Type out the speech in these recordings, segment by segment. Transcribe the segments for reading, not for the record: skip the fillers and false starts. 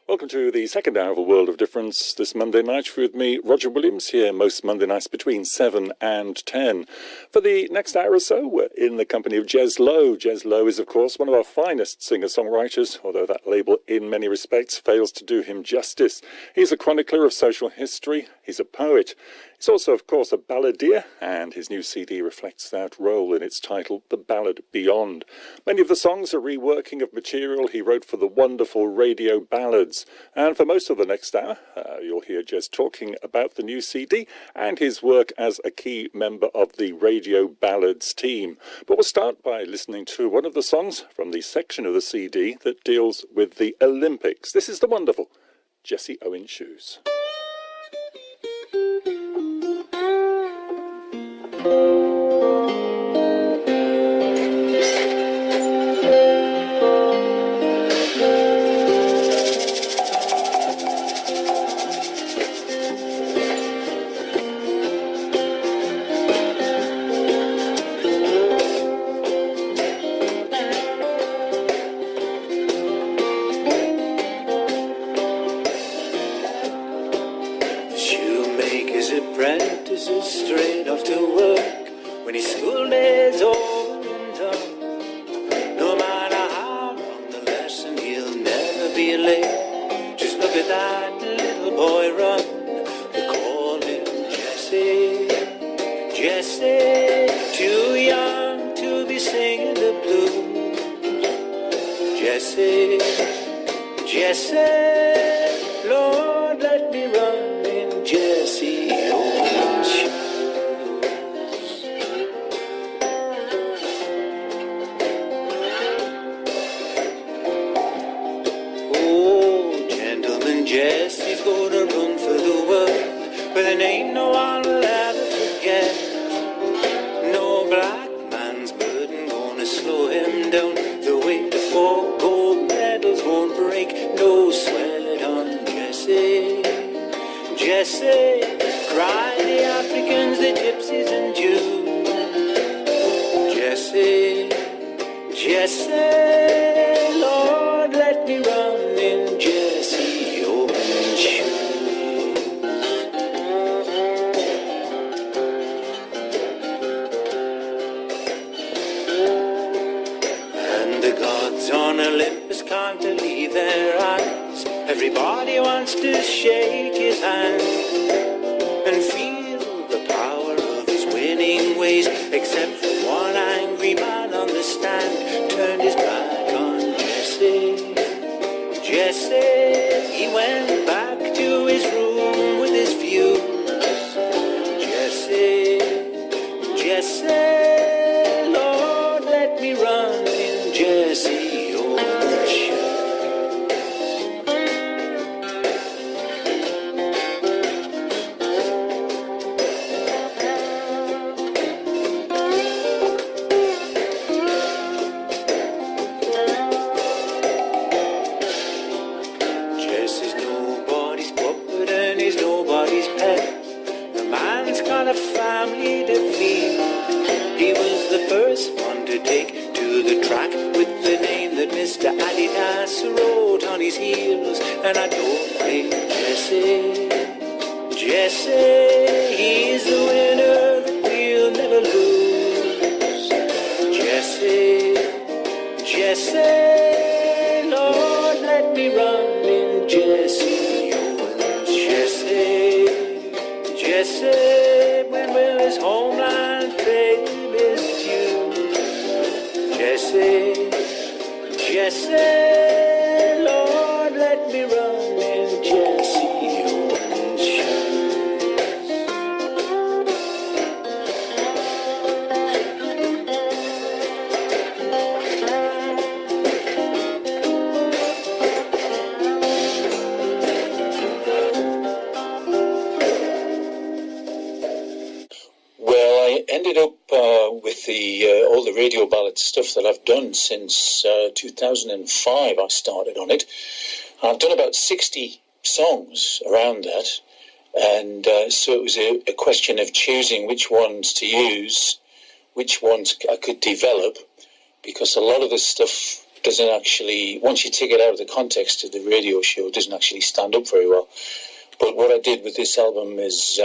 Welcome to the second hour of A World of Difference this Monday night with me, Roger Williams, here most Monday nights between 7 and 10. For the next hour or so, we're in the company of Jez Lowe. Jez Lowe is, of course, one of our finest singer-songwriters, although that label, in many respects, fails to do him justice. He's a chronicler of social history. He's a poet. He's also, of course, a balladeer, and his new CD reflects that role in its title, The Ballad Beyond. Many of the songs are reworking of material he wrote for the wonderful radio Ballads. And for most of the next hour, you'll hear Jez talking about the new CD and his work as a key member of the radio Ballads team. But we'll start by listening to one of the songs from the section of the CD that deals with the Olympics. This is the wonderful Jesse Owens Shoes. Straight off to work when his school day's over and done. No matter how long the lesson, he'll never be late. Just look at that little boy run. They call him Jesse, Jesse, too young to be singing the blues. Jesse, Jesse, Lord, let me run in Jesse Owens shoes. Oh, gentleman Jesse's gonna run for the world, but there ain't no one will ever forget. No black man's burden gonna slow him down. The weight of 4 gold medals won't break no sweat on Jesse. Jesse, cry the Africans, the gypsies and Jews. Jesse, Jesse, Lord, let me run in Jesse Owens shoes. And the gods on Olympus can't believe their eyes. Everybody wants to shake his hand and feel the power of his winning ways, except for one angry man on the stand turned his back on Jesse. Jesse, he went back to his room with his views. Jesse, Jesse, Lord, let me run in Jesse Owens shoes. Family to feed. He was the first one to take to the track with the name that Mr. Adidas wrote on his heels. And I don't think Jesse, Jesse, he's the winner that we'll never lose. Jesse, Jesse, Lord, let me run in Jesse Owens. Jesse, Jesse, when will his homeland pay his dues? Jesse, Jesse, Lord, let me run in Jesse Owens shoes. Ended up with all the radio ballad stuff that I've done since 2005. I started on it. I've done about 60 songs around that, and so it was a question of choosing which ones to use, which ones I could develop, because a lot of the stuff doesn't actually, once you take it out of the context of the radio show, it doesn't actually stand up very well. But what I did with this album is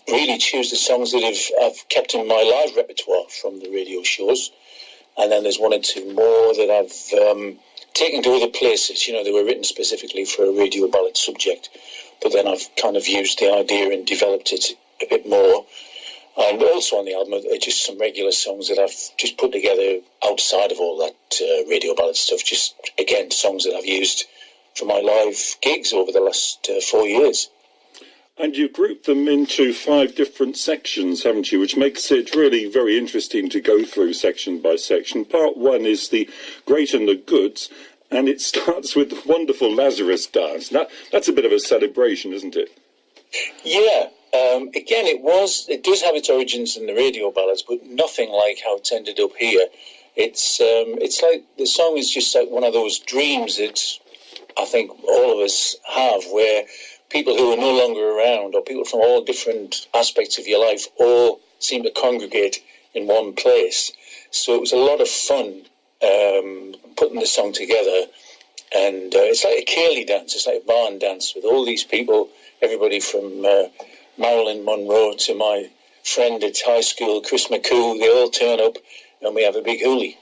really choose the songs that I've kept in my live repertoire from the radio shows. And then there's one or two more that I've taken to other places. You know, they were written specifically for a radio ballad subject. But then I've kind of used the idea and developed it a bit more. And also on the album are just some regular songs that I've just put together outside of all that radio ballad stuff. Just, again, songs that I've used for my live gigs over the last 4 years. And you group them into 5 different sections, haven't you, which makes it really very interesting to go through section by section. Part 1 is the great and the goods, and it starts with the wonderful Lazarus dance. Now, that's a bit of a celebration, isn't it? Yeah. Again, it does have its origins in the radio ballads, but nothing like how it's ended up here. It's like the song is just like one of those dreams that I think all of us have, where people who are no longer around, or people from all different aspects of your life, all seem to congregate in one place. So it was a lot of fun putting the song together. And it's like a Cayley dance, it's like a barn dance with all these people, everybody from Marilyn Monroe to my friend at high school, Chris McCoo. They all turn up and we have a big hoolie.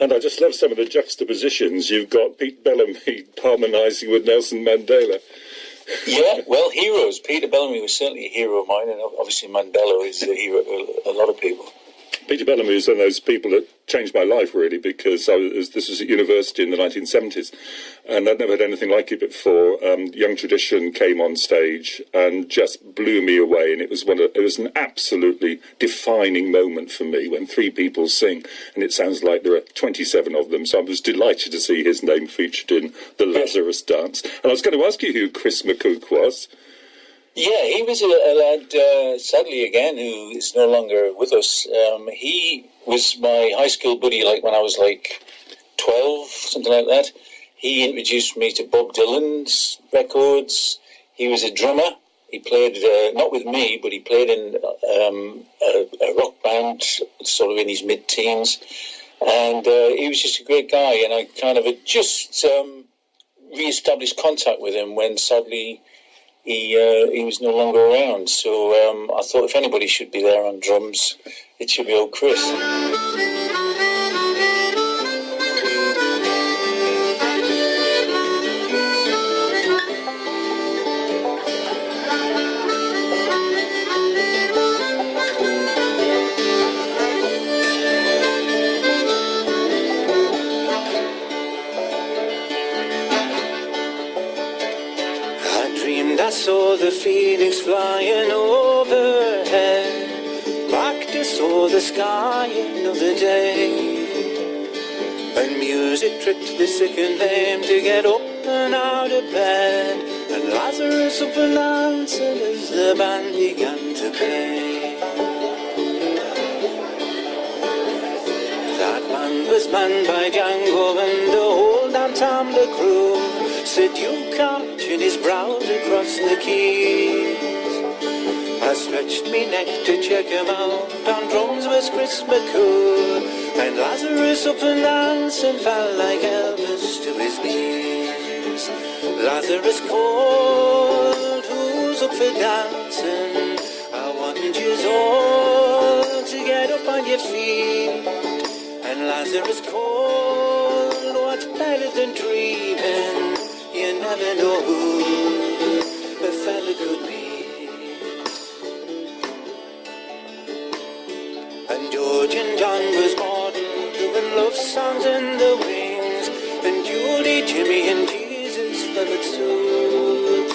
And I just love some of the juxtapositions. You've got Pete Bellamy harmonising with Nelson Mandela. Yeah, well, heroes. Peter Bellamy was certainly a hero of mine, and obviously Mandela is a hero of a lot of people. Peter Bellamy is one of those people that changed my life, really, because this was at university in the 1970s, and I'd never had anything like it before. Young Tradition came on stage and just blew me away, and it was an absolutely defining moment for me when 3 people sing, and it sounds like there are 27 of them, so I was delighted to see his name featured in the Lazarus dance. And I was going to ask you who Chris McCook was. Yeah, he was a lad, sadly again, who is no longer with us. He was my high school buddy, like when I was like 12, something like that. He introduced me to Bob Dylan's records. He was a drummer. He played, not with me, but he played in a rock band, sort of in his mid-teens. And he was just a great guy, and I kind of had just re-established contact with him when sadly he was no longer around. So I thought if anybody should be there on drums, it should be old Chris. I saw the phoenix flying overhead, back to saw the sky another day, and music tricked the sick and lame to get up and out of bed, and Lazarus up and dancing as the band began to play. That man was manned by Django and the whole damn time the crew said you catching his brows across the keys. I stretched me neck to check him out. On drums was Chris McCoo, and Lazarus up and dancing fell like Elvis to his knees. Lazarus called, who's up for dancing? I want you all to get up on your feet. And Lazarus called, what's better than dreaming? You never know who a fella could be. And George and John was model, doing love songs in the wings, and Judy, Jimmy and Jesus followed suit.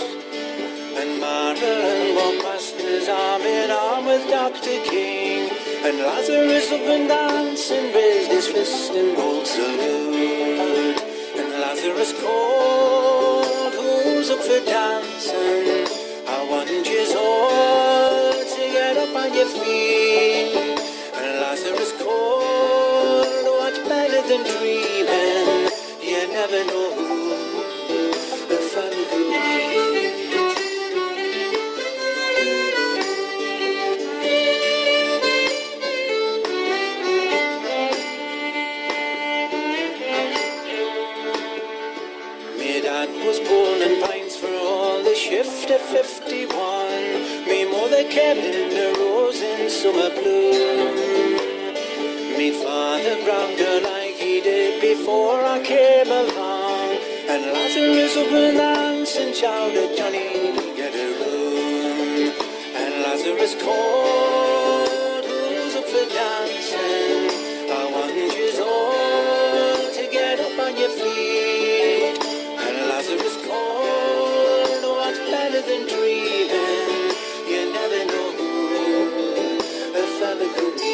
And Marilyn walked past his arm in arm with Dr. King, and Lazarus up and dancing raised his fist in bold salute. And Lazarus called, who's up for dancing? I want you all to get up on your feet. And Lazarus called, what's better than dreaming? You never know who the fun could be. 50-51, me mother kept in a rose in summer bloom. Me father ground her like he did before I came along, and Lazarus opened hands and shouted, Johnny, get a room. And Lazarus called, who's up for dancing? I want you all to get up on your feet. And Lazarus called, what's better than dreaming? You never know who a fella could be.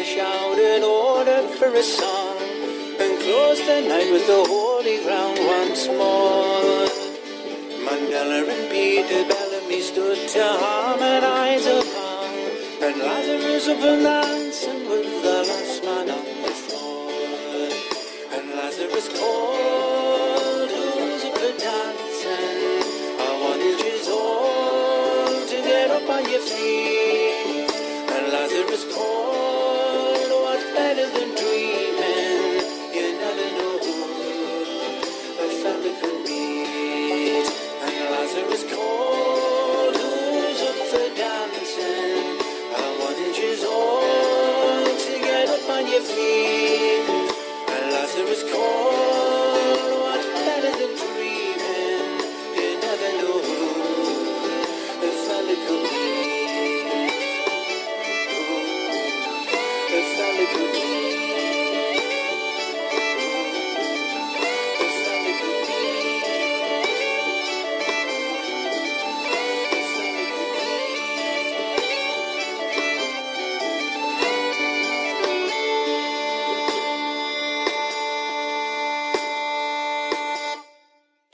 Shouted order for a song and closed the night with the holy ground once more. Mandela and Peter Bellamy stood to harmonize along, and Lazarus opened hands and was the last man on the floor. And Lazarus called, who's up for dancing? I want you all to get up on your feet. And Lazarus called, better than dreaming, you never know who a fella could meet. And Lazarus called, who's up for dancing? I want you all to get up on your feet. And Lazarus called, what's better than dreaming? You never know who a fella could meet.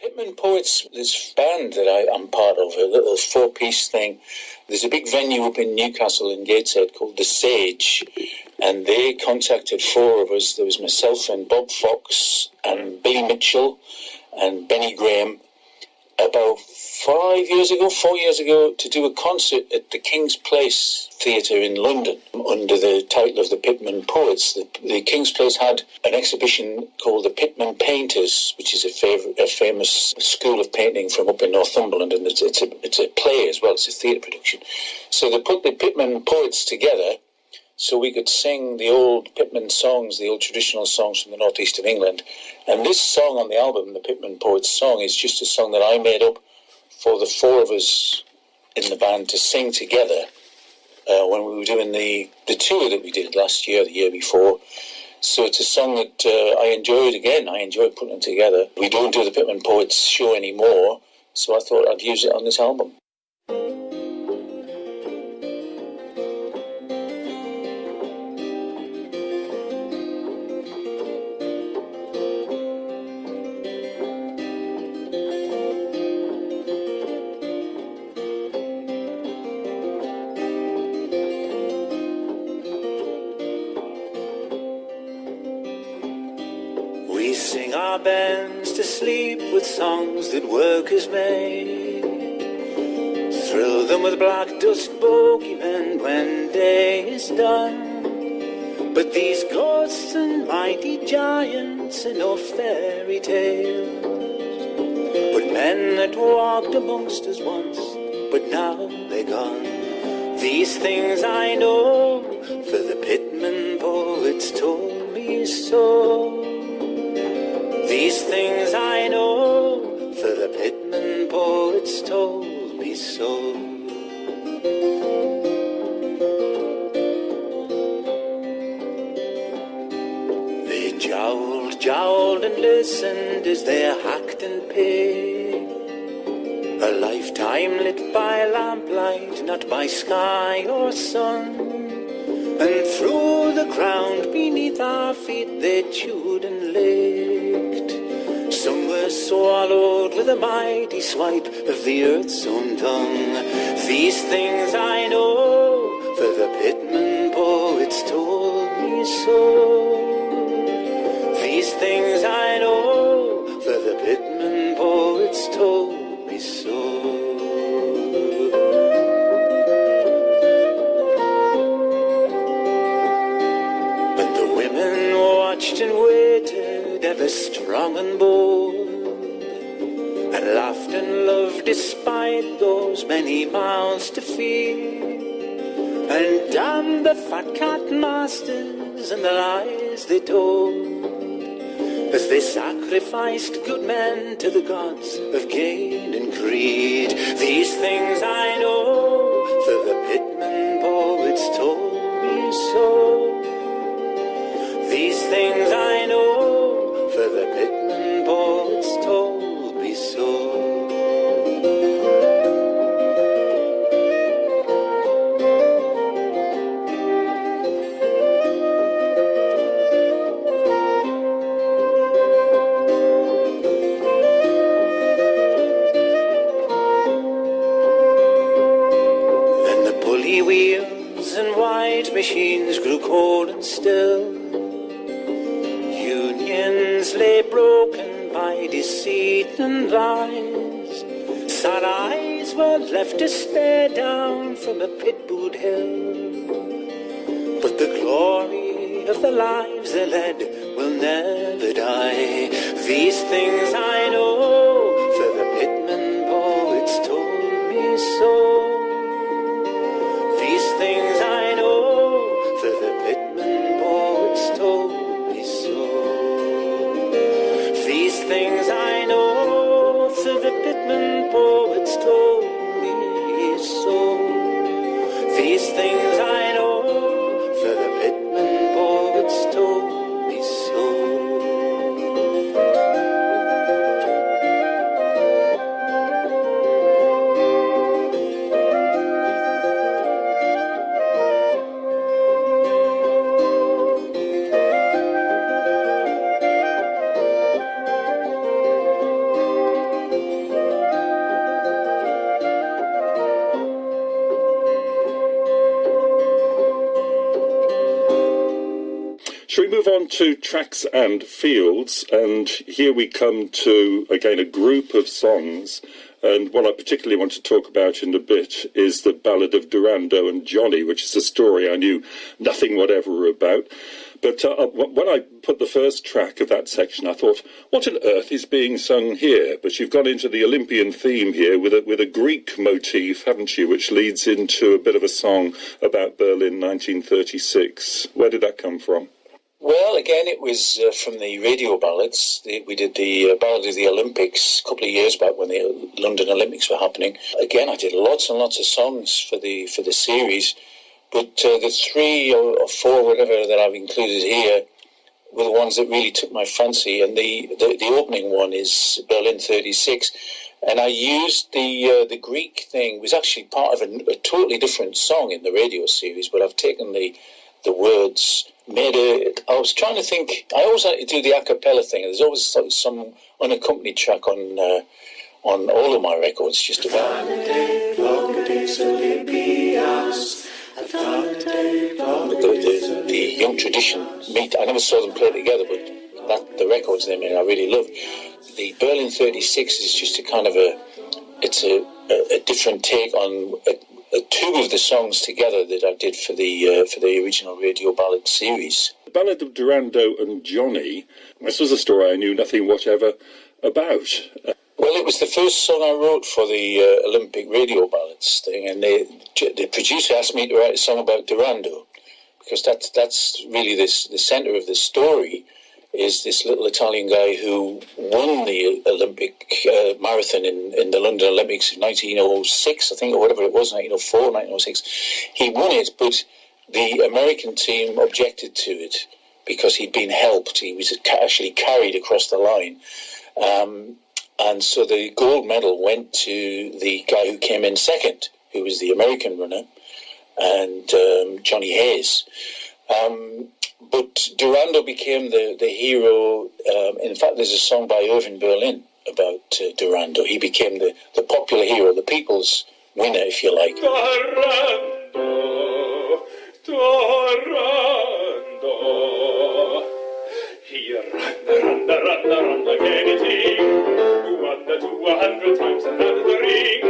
Pitmen Poets, this band that I'm part of, a little four-piece thing. There's a big venue up in Newcastle in Gateshead called The Sage, and they contacted four of us. There was myself and Bob Fox and Billy Mitchell and Benny Graham about 4 years ago, to do a concert at the King's Place Theatre in London under the title of the Pitmen Poets. The King's Place had an exhibition called the Pitmen Painters, which is a famous school of painting from up in Northumberland, and it's a play as well. It's a theatre production. So they put the Pitmen Poets together so we could sing the old Pitmen songs, the old traditional songs from the northeast of England. And this song on the album, the Pitmen Poets song, is just a song that I made up for the four of us in the band to sing together when we were doing the tour that we did last year, the year before. So it's a song that I enjoyed putting it together. We don't do the Pitmen Poets show anymore, so I thought I'd use it on this album. We sing our bands to sleep with songs that workers made. Thrill them with black dust bogeymen when day is done. But these ghosts and mighty giants are no fairy tales, but men that walked amongst us once, but now they're gone. These things I know, for the Pitmen Poets told me so. These things I know, for the Pitmen Poets told me so. They jowled and listened as they hacked and paid. A lifetime lit by lamplight, not by sky or sun. And through the ground beneath our feet they chewed and licked. Some were swallowed with a mighty swipe of the earth's own tongue. These things I know, for the Pitmen Poets told me so. These things watched and waited, ever strong and bold, and laughed and loved despite those many mouths to feed, and damned the fat cat masters and the lies they told, as they sacrificed good men to the gods of gain and greed. These things I know, for the Pitmen poets told me so. These things I know, for the Pitmen poets told me so. Wheels and white machines grew cold and still. Unions lay broken by deceit and lies. Sad eyes were left to stare down from a pit-boot hill. But the glory of the lives they led will never die. These things I know, for the Pitmen poets told me so. These things I know, for the Pitmen poets told me so. These things I know, for the Pitmen poets told me so. These things I know, for the Pitmen poets told me so. Shall we move on to Tracks and Fields? And here we come to, again, a group of songs. And what I particularly want to talk about in a bit is the Ballad of Dorando and Johnny, which is a story I knew nothing whatever about. But when I put the first track of that section, I thought, what on earth is being sung here? But you've gone into the Olympian theme here with a Greek motif, haven't you, which leads into a bit of a song about Berlin 1936. Where did that come from? Well, again, it was from the radio ballads. We did the Ballad of the Olympics a couple of years back when the London Olympics were happening. Again, I did lots and lots of songs for the series, but the 3 or 4, whatever, that I've included here were the ones that really took my fancy. And the opening one is Berlin 36, and I used the Greek thing. It was actually part of a totally different song in the radio series, but I've taken the words. I was trying to think. I always like to do the a cappella thing. There's always some unaccompanied track on all of my records, just about. The young tradition meet. I never saw them play together, but the records they made I really loved. The Berlin 36 is just a kind of a different take on 2 of the songs together that I did for the original radio ballad series. The Ballad of Dorando and Johnny, this was a story I knew nothing whatever about. Well, it was the first song I wrote for the Olympic radio ballads thing, and the producer asked me to write a song about Dorando, because that's really the centre of the story, is this little Italian guy who won the Olympic marathon in the London Olympics in 1906, I think, or whatever it was, 1904, 1906. He won it, but the American team objected to it because he'd been helped. He was actually carried across the line. And so the gold medal went to the guy who came in second, who was the American runner, and Johnny Hayes. But Dorando became the hero. In fact, there's a song by Irving Berlin about Dorando. He became the popular hero, the people's winner, if you like. Dorando, Dorando, he ran again it he, 100 times around the ring.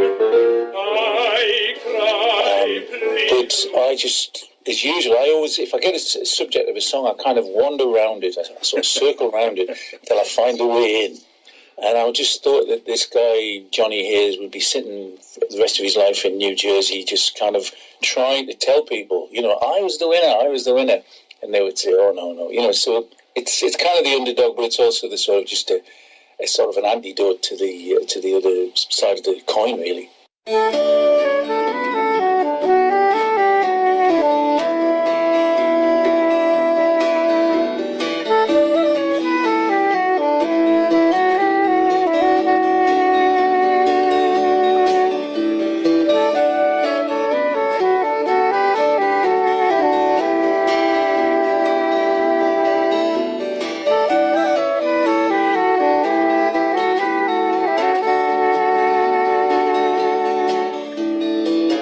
I cry, but I just as usual, I always, if I get a subject of a song, I kind of wander around it. I sort of circle around it until I find a way in. And I just thought that this guy, Johnny Hayes, would be sitting for the rest of his life in New Jersey, just kind of trying to tell people, you know, I was the winner. And they would say, oh, no. You know, so it's kind of the underdog, but it's also the sort of just a sort of an antidote to the other side of the coin, really.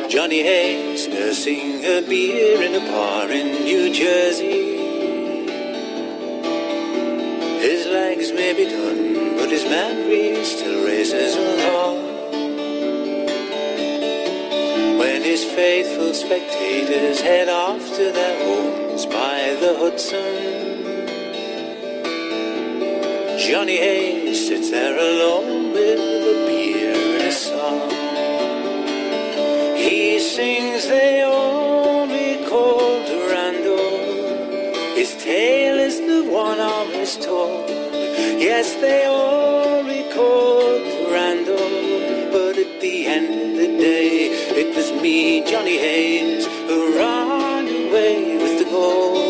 Johnny Hayes nursing a beer in a bar in New Jersey. His legs may be done, but his memory still raises a law. When his faithful spectators head off to their homes by the Hudson, Johnny Hayes sits there alone with a beer and a song. He sings, they all recall Dorando. His tale is the one always told. Yes, they all recall Dorando. But at the end of the day, it was me, Johnny Hayes, who ran away with the gold.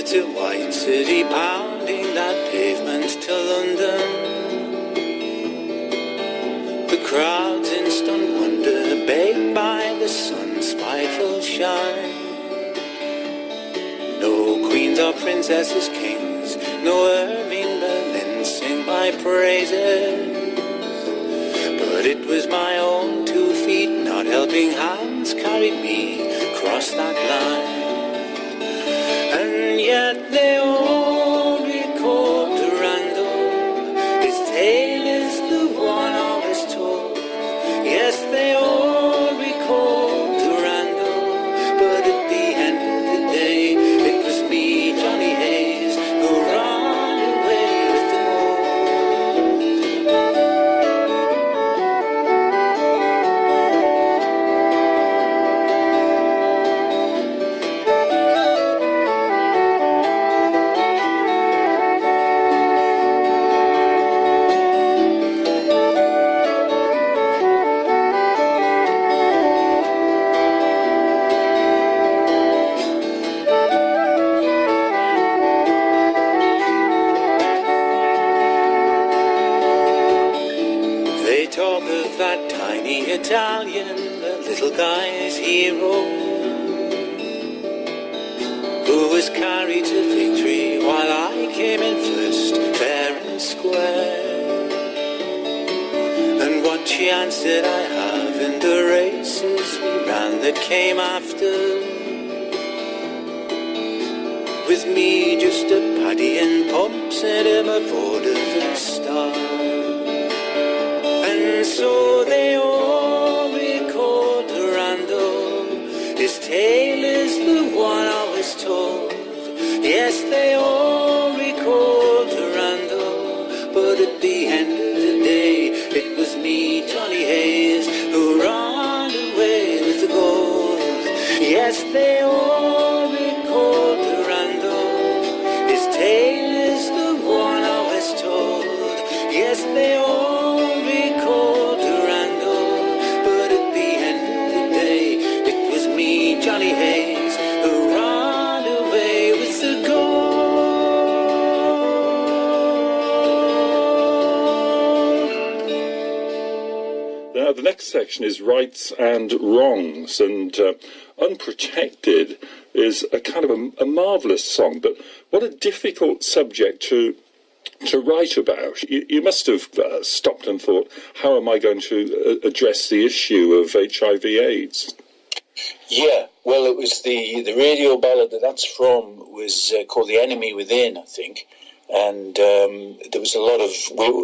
To White City, pounding that pavement to London, the crowds in stunned wonder, baked by the sun's spiteful shine. No queens or princesses, kings, no Irving Berlin sing my praises, but it was my own 2 feet, not helping hands, carried me across that line. And yet they all recall Dorando. His tale is the one always told. Yes, they all recall Dorando. But at the end of the day, it was me, Johnny Hayes, who ran away with the Italian, the little guy's hero, who was carried to victory while I came in first, fair and square. And what chance did I have in the races we ran that came after? With me just a paddy and pumps and him a border and star. And so they all recall Dorando. His tale is the one always told. Yes, they all recall Dorando. But at the end of the day, it was me, Johnny Hayes, who ran away with the gold. Yes, they all recall Dorando. His tale is the one always told. Yes, they all recall Dorando. But at the end of the day, it was me, Johnny Hayes, who ran away with the gold. Now, the next section is rights and wrongs, and Unprotected is a kind of a marvellous song, but what a difficult subject to write about. You must have stopped and thought, how am I going to address the issue of HIV/AIDS? Yeah, well, it was the radio ballad that's from was called The Enemy Within, I think. And there was a lot of,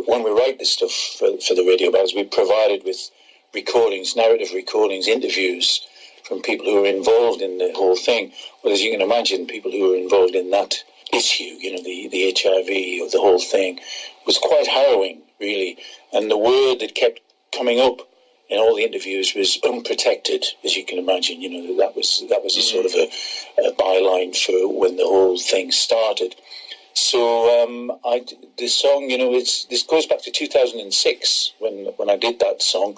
when we write this stuff for the radio ballads, we provided with recordings, narrative recordings, interviews from people who were involved in the whole thing. Well, as you can imagine, people who were involved in that issue, you know, the HIV of the whole thing, was quite harrowing, really. And the word that kept coming up in all the interviews was unprotected, as you can imagine. You know, that was a sort of a byline for when the whole thing started. So this song, you know, this goes back to 2006 when I did that song,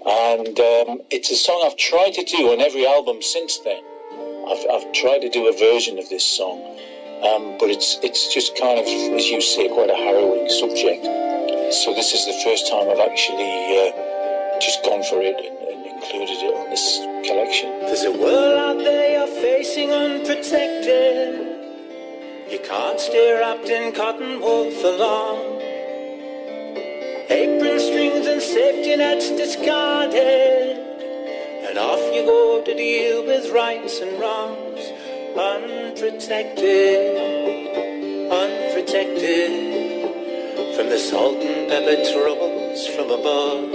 and it's a song I've tried to do on every album since then. I've tried to do a version of this song, but it's just kind of, as you say, quite a harrowing subject. So this is the first time I've actually just gone for it and included it on this collection. There's a world out there you're facing unprotected. You can't stay wrapped in cotton wool for long. Apron strings and safety nets discarded, and off you go to deal with rights and wrongs. Unprotected, unprotected, from the salt and pepper troubles from above.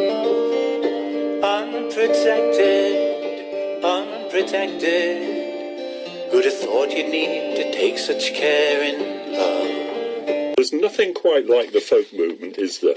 Unprotected, unprotected. Who'd have thought you'd need to take such care in love? There's nothing quite like the folk movement, is there,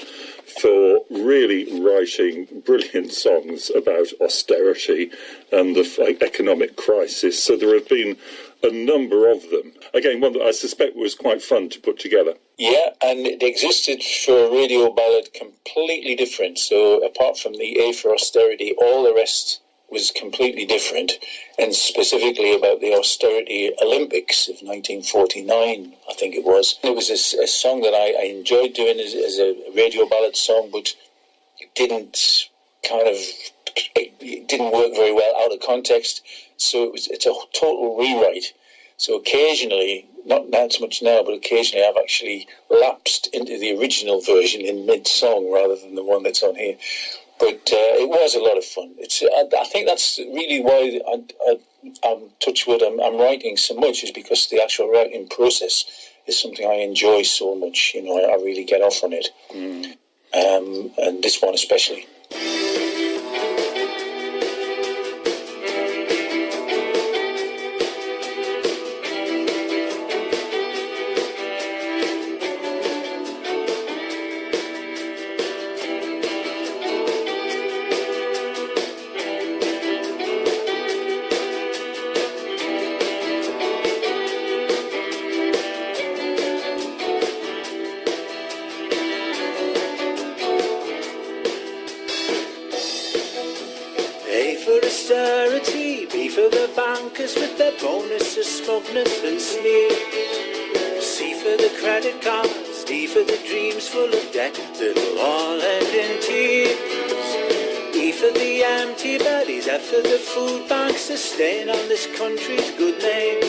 for really writing brilliant songs about austerity and the economic crisis. So there have been a number of them. Again, one that I suspect was quite fun to put together. Yeah, and it existed for a radio ballad completely different. So apart from the A for Austerity, all the rest was completely different, and specifically about the Austerity Olympics of 1949, I think it was. It was a song that I enjoyed doing as a radio ballad song, but it didn't work very well out of context, so it's a total rewrite. So occasionally, not so much now, but occasionally I've actually lapsed into the original version in mid-song rather than the one that's on here. But it was a lot of fun. I think that's really why I'm touch wood. I'm writing so much, is because the actual writing process is something I enjoy so much. You know, I really get off on it, and this one especially. Austerity, B for the bankers with their bonuses, smugness and sneer. C for the credit cards, D for the dreams full of debt that'll all end in tears. E for the empty bellies, F for the food banks sustain on this country's good name.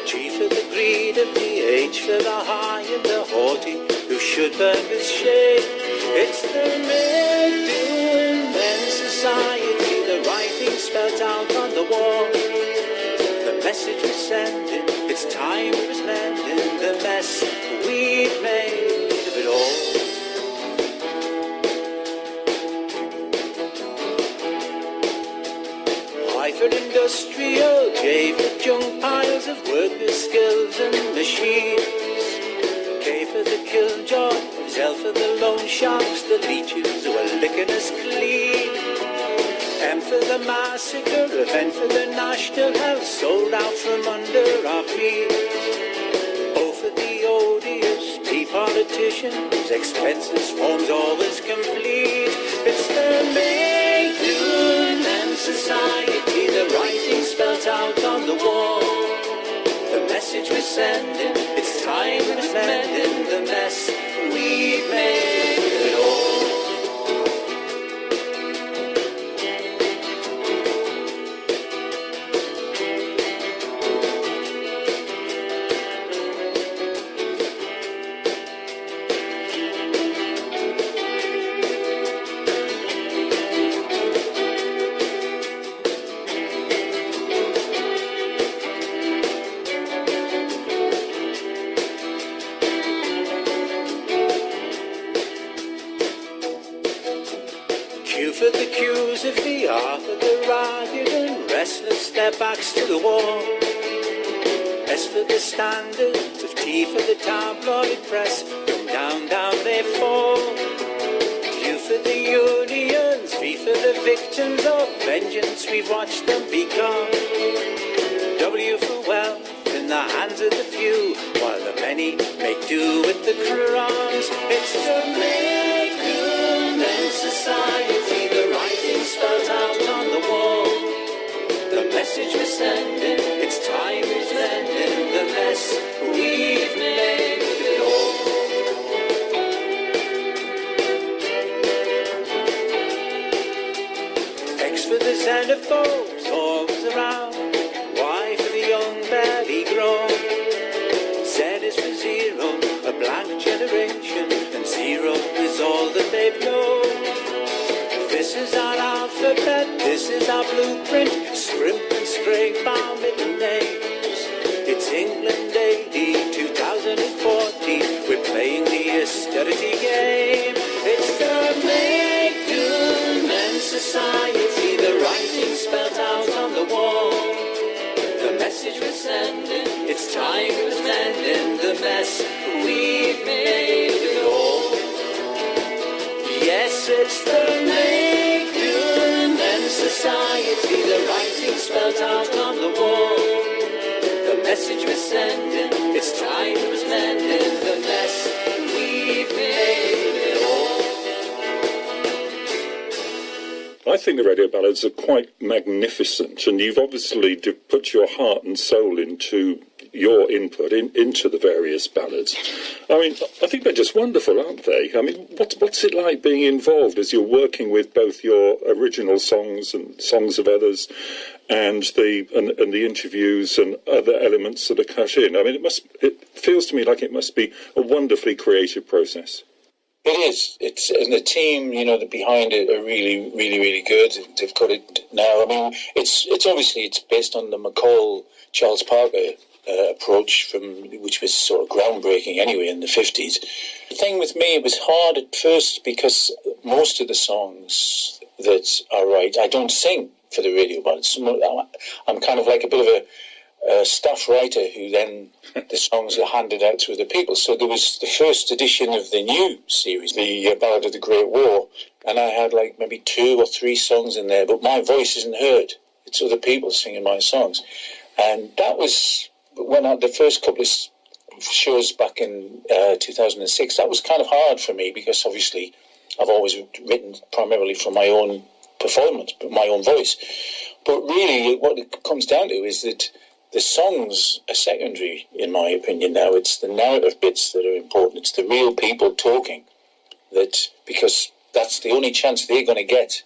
G for the greed of the H for the high and the haughty who should burn with shame. It's the make-doing men society, the writing spelled out on the wall. The message we're sending, it's time we was mending the mess we've made of it all. I for industrial, J for junk piles of workers' skills and machines. K for the killjoys, L for the loan sharks, the leeches who are licking us clean. M for the massacre, of N for the national health, sold out from under our feet. O for the odious P politicians, expenses forms always complete. It's the make-do men society, the writing spelt out on the wall. The message we're sending, it's time we're mending the mess we've made of it all. for the cues of the Arthur, the ragged and restless, their backs to the wall. S for the standards, of T for the tabloid press, down, down they fall. U for the unions, V for the victims of vengeance, we've watched them become. W for wealth in the hands of the few, while the many make do with the crumbs. It's to make good men society, the writing spelled out on the wall. The message we're sending, it's time is mending the mess we've made of it all. X for the xenophobes, always around. Y for the young, barely grown. Z is for zero, a blank generation, and zero is all that they've known. This is our alphabet, this is our blueprint, scrimp and scrape our middle names. It's England AD 2040, we're playing the austerity game. It's the make good men society, the writing spelled out on the wall. The message we're sending, it's time was mending the mess we've made of it all. Yes, it's the make good men society, the writing spelled out on the wall. The message we're sending, it's time was mending the mess we've made of it all. I think the radio ballads are quite magnificent, and you've obviously put your heart and soul into your input into the various ballads. I mean, I think they're just wonderful, aren't they? I mean, what's it like being involved as you're working with both your original songs and songs of others, and the interviews and other elements that are cut in? I mean, it feels to me like it must be a wonderfully creative process. It is. And the team, that behind it are really, really, really good. They've got it now. I mean, it's obviously it's based on the McCall Charles Parker approach, which was sort of groundbreaking anyway in the 50s. The thing with me, it was hard at first because most of the songs that I write, I don't sing for the radio ballads. I'm kind of like a bit of a staff writer who then the songs are handed out to other people. So there was the first edition of the new series, the Ballad of the Great War, and I had like maybe 2 or 3 songs in there, but my voice isn't heard. It's other people singing my songs. And that was when the first couple of shows back in 2006, that was kind of hard for me because obviously I've always written primarily for my own performance, but my own voice. But really what it comes down to is that the songs are secondary, in my opinion now. It's the narrative bits that are important. It's the real people talking, because that's the only chance they're going to get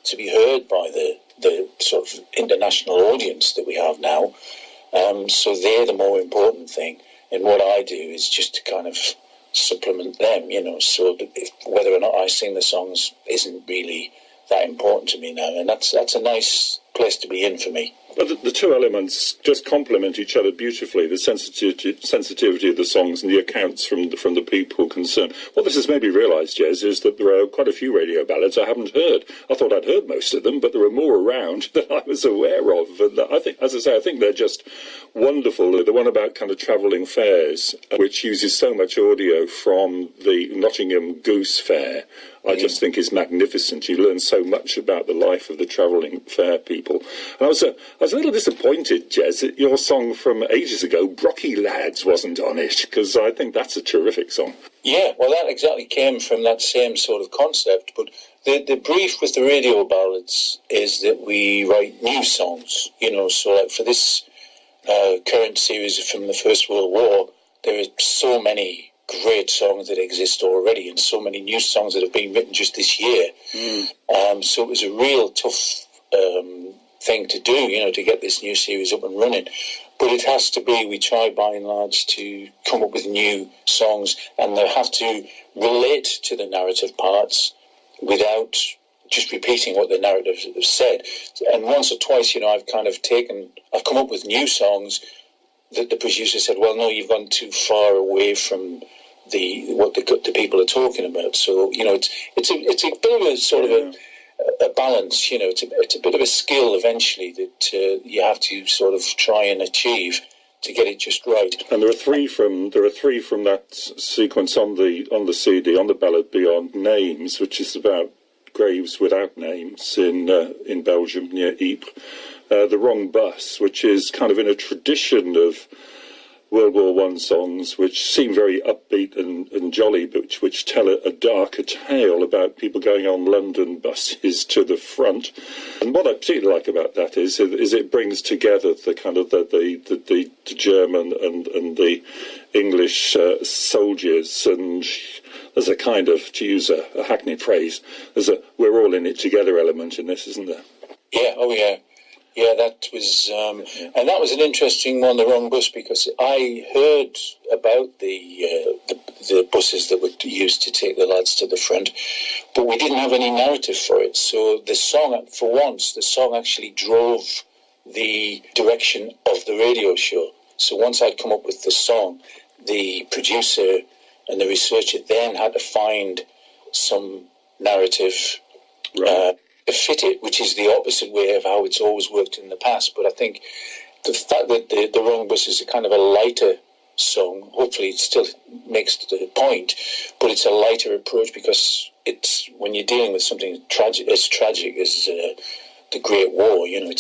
to be heard by the sort of international audience that we have now. So they're the more important thing. And what I do is just to kind of supplement them, so whether or not I sing the songs isn't really that important to me now. And that's a nice place to be in for me. But the two elements just complement each other beautifully, the sensitivity of the songs and the accounts from the people concerned. What this has made me realise, Jez, is that there are quite a few radio ballads I haven't heard. I thought I'd heard most of them, but there are more around than I was aware of. And I think, as I say, I think they're just wonderful. The one about kind of travelling fairs, which uses so much audio from the Nottingham Goose Fair, I just think is magnificent. You learn so much about the life of the travelling fair people. And I was a little disappointed, Jez, that your song from ages ago, Brocky Lads, wasn't on it, because I think that's a terrific song. Yeah, well, that exactly came from that same sort of concept. But the brief with the radio ballads is that we write new songs, so like for this current series from the First World War, there are so many great songs that exist already and so many new songs that have been written just this year. So it was a real tough thing to do, to get this new series up and running. But it has to be, we try by and large to come up with new songs, and they have to relate to the narrative parts without just repeating what the narrative has said. And once or twice, I've come up with new songs that the producer said, well, no, you've gone too far away from what the people are talking about. So, it's a bit of a sort of a balance. You know, it's a bit of a skill eventually that you have to sort of try and achieve to get it just right. And there are three from that sequence on the CD, on the Ballad Beyond Names, which is about graves without names in Belgium near Ypres. The Wrong Bus, which is kind of in a tradition of World War I songs, which seem very upbeat and jolly, but which tell a darker tale about people going on London buses to the front. And what I particularly like about that is it brings together the kind of the German and the English soldiers, and there's a kind of, to use a hackneyed phrase, there's a we're all in it together element in this, isn't there? Yeah, oh yeah. Yeah, that was, and that was an interesting one, the Wrong Bus, because I heard about the buses that were used to take the lads to the front, but we didn't have any narrative for it. So the song, for once, the song actually drove the direction of the radio show. So once I'd come up with the song, the producer and the researcher then had to find some narrative. Right. To fit it, which is the opposite way of how it's always worked in the past. But I think the fact that the Wrong Bus is a kind of a lighter song, hopefully it still makes the point, but it's a lighter approach, because it's when you're dealing with something as tragic as the Great War, you know,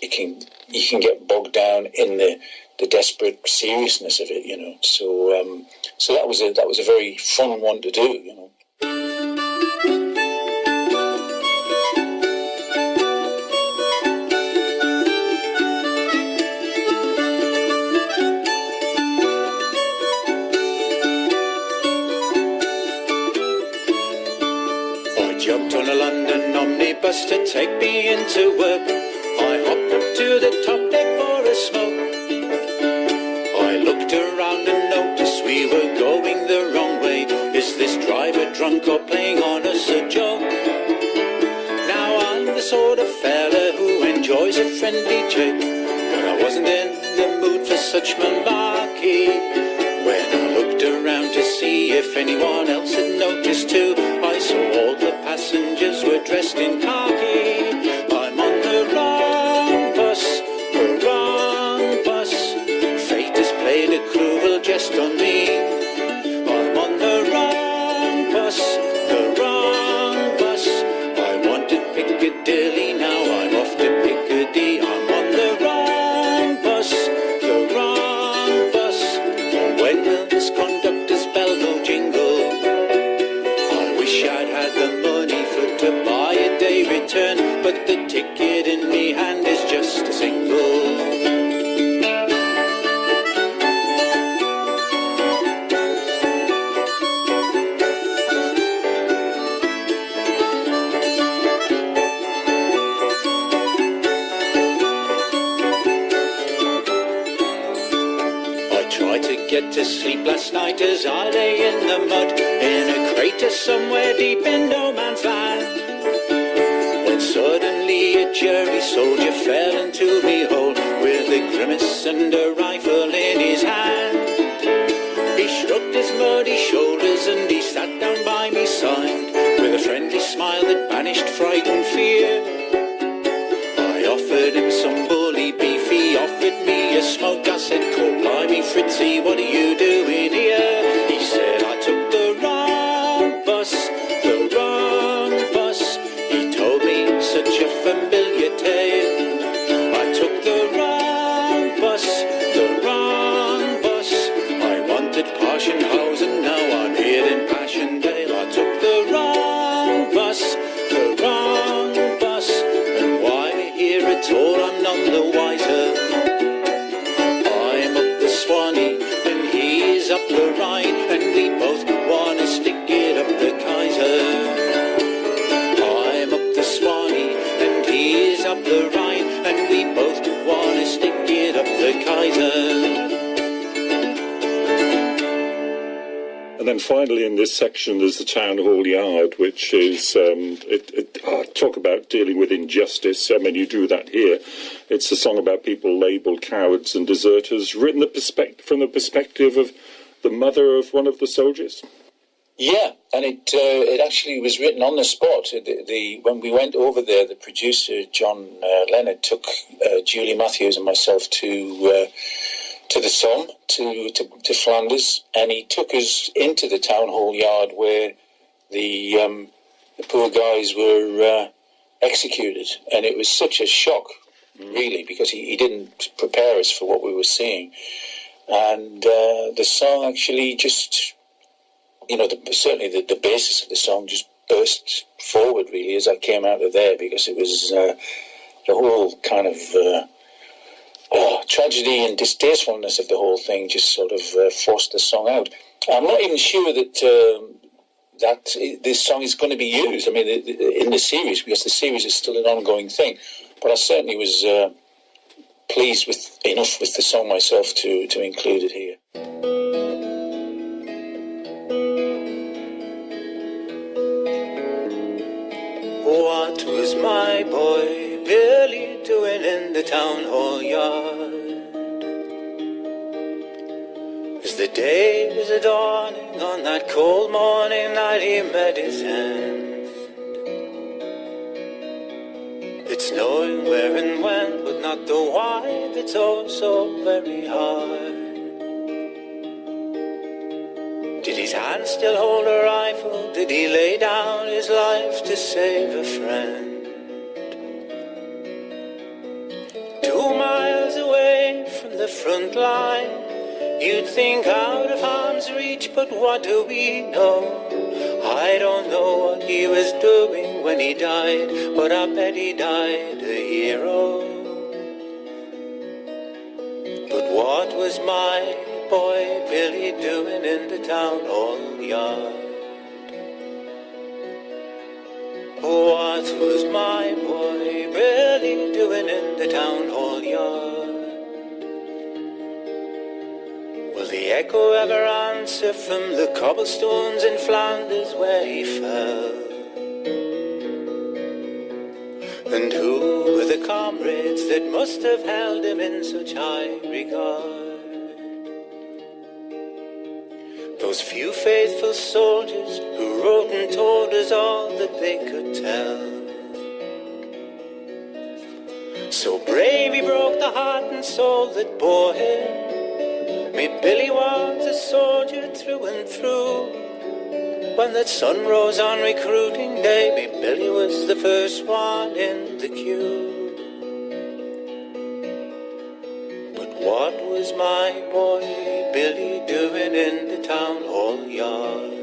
you can get bogged down in the desperate seriousness of it, you know. So that was a very fun one to do, you know. Jumped on a London omnibus to take me into work. I hopped up to the top deck for a smoke. I looked around and noticed we were going the wrong way. Is this driver drunk or playing on us a joke? Now I'm the sort of fella who enjoys a friendly joke, but I wasn't in the mood for such malarkey. When I looked around to see if anyone else had noticed too, I saw all the passengers were dressed in khaki. I'm on the wrong bus, the wrong bus. Fate has played a cruel jest on me. I'm on the wrong bus, the wrong bus. I wanted Piccadilly, now I'm off to Piccadilly. I'm on the wrong bus, the wrong bus. When will this conductor's bell go jingle? I wish I'd had the money to buy a day return, but the ticket in me hand is just a single. Get to sleep last night as I lay in the mud in a crater somewhere deep in no man's land, when suddenly a Jerry soldier fell into me hole with a grimace and a rifle in his hand. He shrugged his muddy shoulders and he sat down by me side with a friendly smile that banished fright and fear. I offered him some bully beef, he offered me a smoke. I said, "Call blimey Fritzy, what are you doing here?" He said, "I took the wrong bus, the wrong bus." He told me such a familiar tale. I took the wrong bus, the wrong bus. I wanted Parsonhausen, now I'm here in Passchendaele. I took the wrong bus, the wrong bus. And why we're here at all I'm none the wiser. I'm up the Swanee and he's up the Rhine, and we both wanna stick it up the Kaiser. I'm up the Swanee and he's up the Rhine, and we both wanna stick it up the Kaiser. And then finally in this section there's the Town Hall Yard, which is, talk about dealing with injustice. I mean, you do that here. It's a song about people labelled cowards and deserters, written from the perspective of the mother of one of the soldiers. Yeah, and it actually was written on the spot. When we went over there, the producer John Leonard took Julie Matthews and myself to the Somme, to Flanders, and he took us into the town hall yard where the poor guys were executed, and it was such a shock, really, because he didn't prepare us for what we were seeing, and the song actually just, certainly the basis of the song just burst forward, really, as I came out of there, because it was the whole kind of tragedy and distastefulness of the whole thing just sort of forced the song out. I'm not even sure that this song is going to be used, in the series, because the series is still an ongoing thing. But I certainly was pleased enough with the song myself to include it here. What was my boy Billy doing in the town hall yard? As the day was dawning on that cold morning night, he met his end. It's knowing where and when, but not the why, that's oh so very hard. Did his hand still hold a rifle? Did he lay down his life to save a friend? 2 miles away from the front line, you'd think out of harm's reach, but what do we know? I don't know what he was doing when he died, but I bet he died a hero. But what was my boy Billy doing in the town hall yard? What was my boy Billy doing in the town hall yard? Will the echo ever answer from the cobblestones in Flanders where he fell? And who were the comrades that must have held him in such high regard? Those few faithful soldiers who wrote and told us all that they could tell. So brave he broke the heart and soul that bore him. Me Billy was a soldier through and through. When that sun rose on recruiting day, me Billy was the first one in the queue. But what was my boy Billy doing in the town hall yard?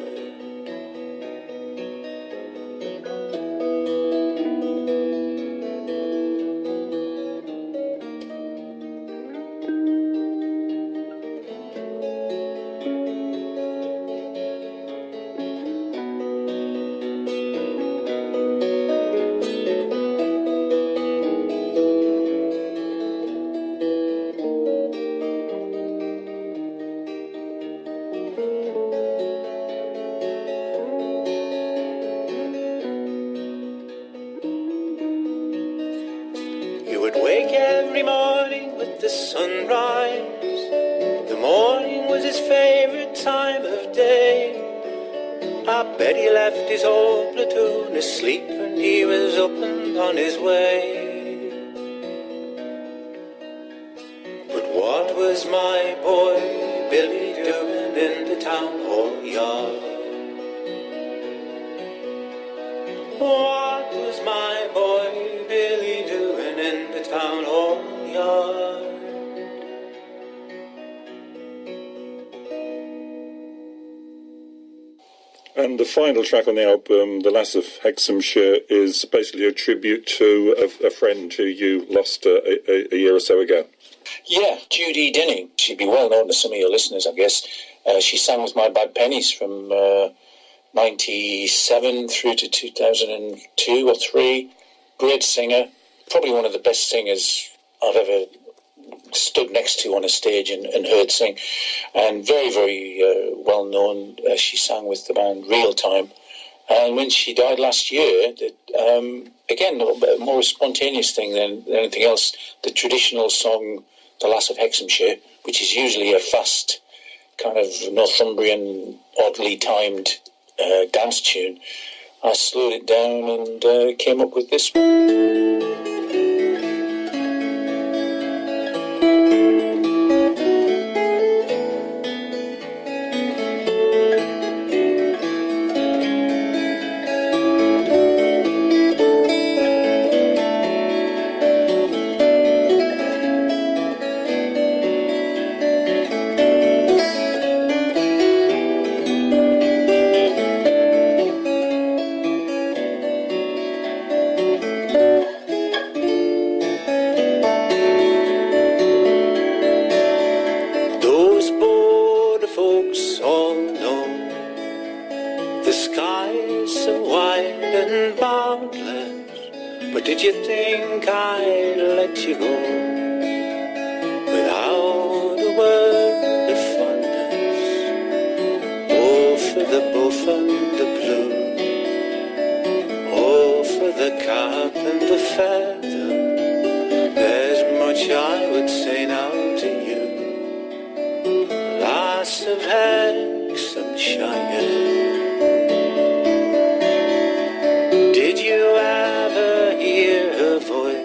And the final track on the album, The Lass of Hexhamshire, is basically a tribute to a friend who you lost a year or so ago. Yeah, Judy Dinning. She'd be well known to some of your listeners, I guess. She sang with My Bad Pennies from 97 through to 2002 or 3. Great singer. Probably one of the best singers I've ever stood next to on a stage and heard sing, and very, very well known. She sang with the band Real Time, and when she died last year, again, a more spontaneous thing than anything else, the traditional song The Lass of Hexhamshire, which is usually a fast kind of Northumbrian, oddly timed dance tune, I slowed it down and came up with this one. Did you think I'd let you go without a word of fondness? Oh, for the buff and the blue, oh, for the cap and the feather. There's much I would say now to you, lass of Hexhamshire. Did you ever hear her voice?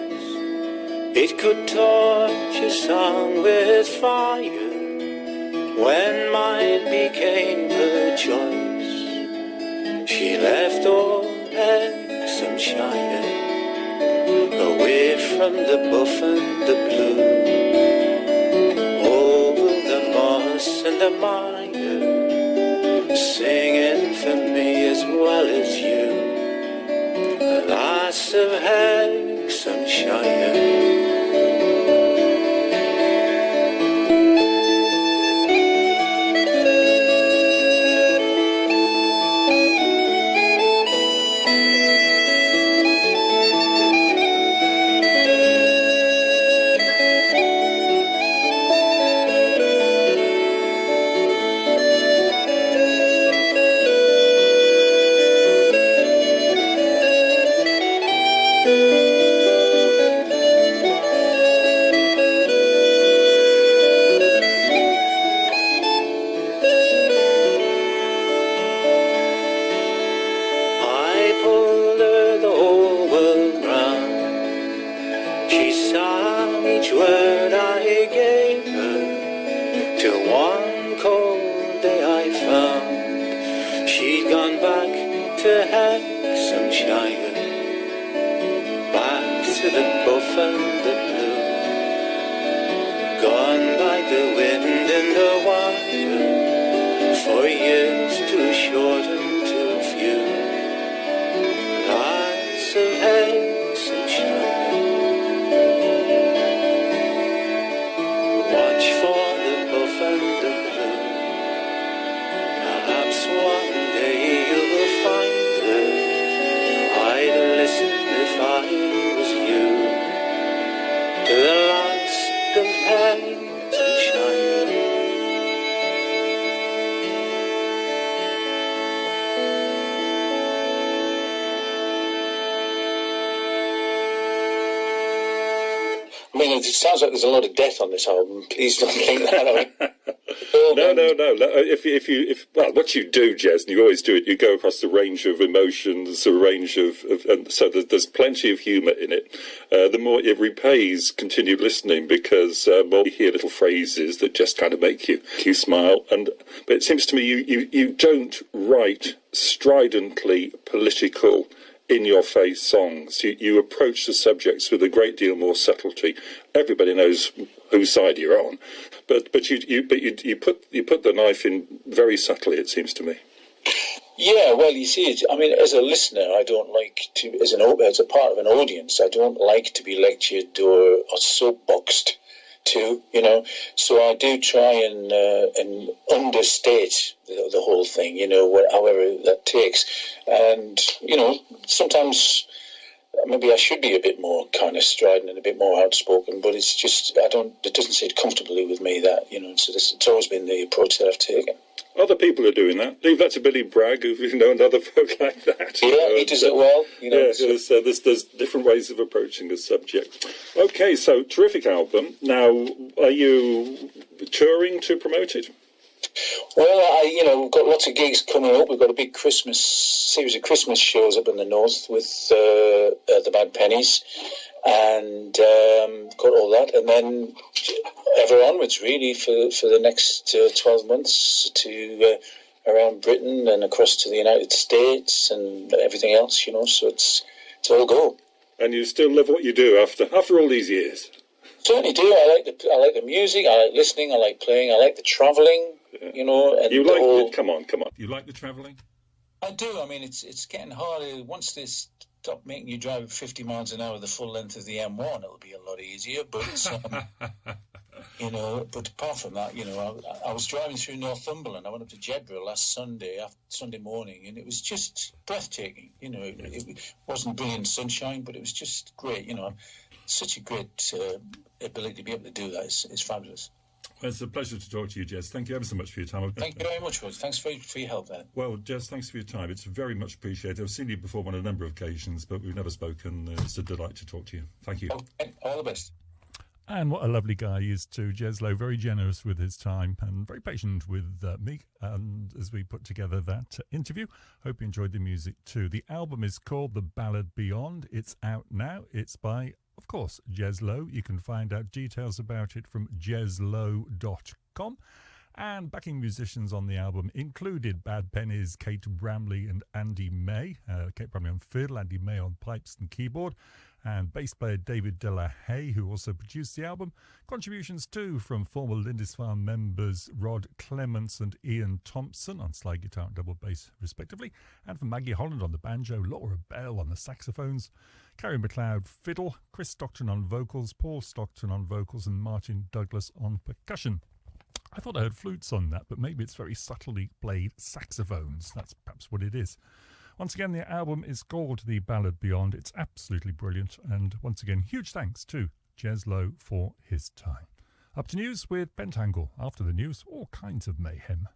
It could torch a song with fire when mine became her choice. She left old Hexhamshire away from the buff and the blue, over the moss and the mire, singing for me as well as you, a lass of Hexhamshire. It sounds like there's a lot of death on this album. Please don't think that. No. If what you do, Jez, and you always do it, you go across the range of emotions, a range and so there's plenty of humour in it. The more it repays continued listening, because more you hear little phrases that just kind of make you smile. But it seems to me you don't write stridently political, in-your-face songs. You approach the subjects with a great deal more subtlety. Everybody knows whose side you're on, but you put the knife in very subtly, it seems to me. Yeah, well, you see, I mean, as a listener, I don't like to, as a part of an audience, I don't like to be lectured or soapboxed to, so I do try and understate the whole thing, however that takes. And, sometimes maybe I should be a bit more kind of strident and a bit more outspoken, but it's just, it doesn't sit comfortably with me that, so it's always been the approach that I've taken. Other people are doing that. Leave that to Billy Bragg, and other folk like that. Yeah, he does it well. There's different ways of approaching the subject. Okay, so terrific album. Now, are you touring to promote it? Well, we've got lots of gigs coming up. We've got a big series of Christmas shows up in the north with the Bad Pennies, and got all that. And then ever onwards, really, for the next 12 months to around Britain and across to the United States and everything else, so it's all go. And you still love what you do after all these years? Certainly do. I like the music. I like listening. I like playing. I like the travelling. And you like it? Come on. You like the travelling? I do. I mean, it's getting harder. Once they stop making you drive 50 miles an hour the full length of the M1, it'll be a lot easier. But but apart from that, I was driving through Northumberland. I went up to Jedburgh last Sunday morning, and it was just breathtaking. It wasn't brilliant sunshine, but it was just great. Such a great ability to be able to do that is fabulous. Well, it's a pleasure to talk to you, Jez. Thank you ever so much for your time. Thank you very much, Rose. Thanks for your help there. Well, Jez, thanks for your time. It's very much appreciated. I've seen you before on a number of occasions, but we've never spoken. It's a delight to talk to you. Thank you. Okay, all the best. And what a lovely guy he is too, Jez Lowe, very generous with his time and very patient with me. And as we put together that interview, hope you enjoyed the music too. The album is called The Ballad Beyond. It's out now. It's by, of course, Jez Lowe. You can find out details about it from jezlowe.com. And backing musicians on the album included Bad Pennies, Kate Bramley and Andy May. Kate Bramley on fiddle, Andy May on pipes and keyboard. And bass player David Delahaye, who also produced the album. Contributions too from former Lindisfarne members Rod Clements and Ian Thompson on slide guitar and double bass respectively, and from Maggie Holland on the banjo, Laura Bell on the saxophones, Carrie McLeod fiddle, Chris Stockton on vocals, Paul Stockton on vocals, and Martin Douglas on percussion. I thought I heard flutes on that, but maybe it's very subtly played saxophones. That's perhaps what it is. Once again, the album is called The Ballad Beyond. It's absolutely brilliant. And once again, huge thanks to Jez Lowe for his time. Up to news with Pentangle. After the news, all kinds of mayhem.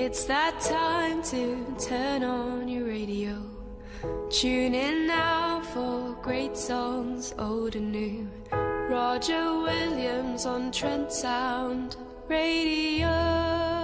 It's that time to turn on your radio. Tune in now for great songs, old and new. Roger Williams on Trent Sound Radio.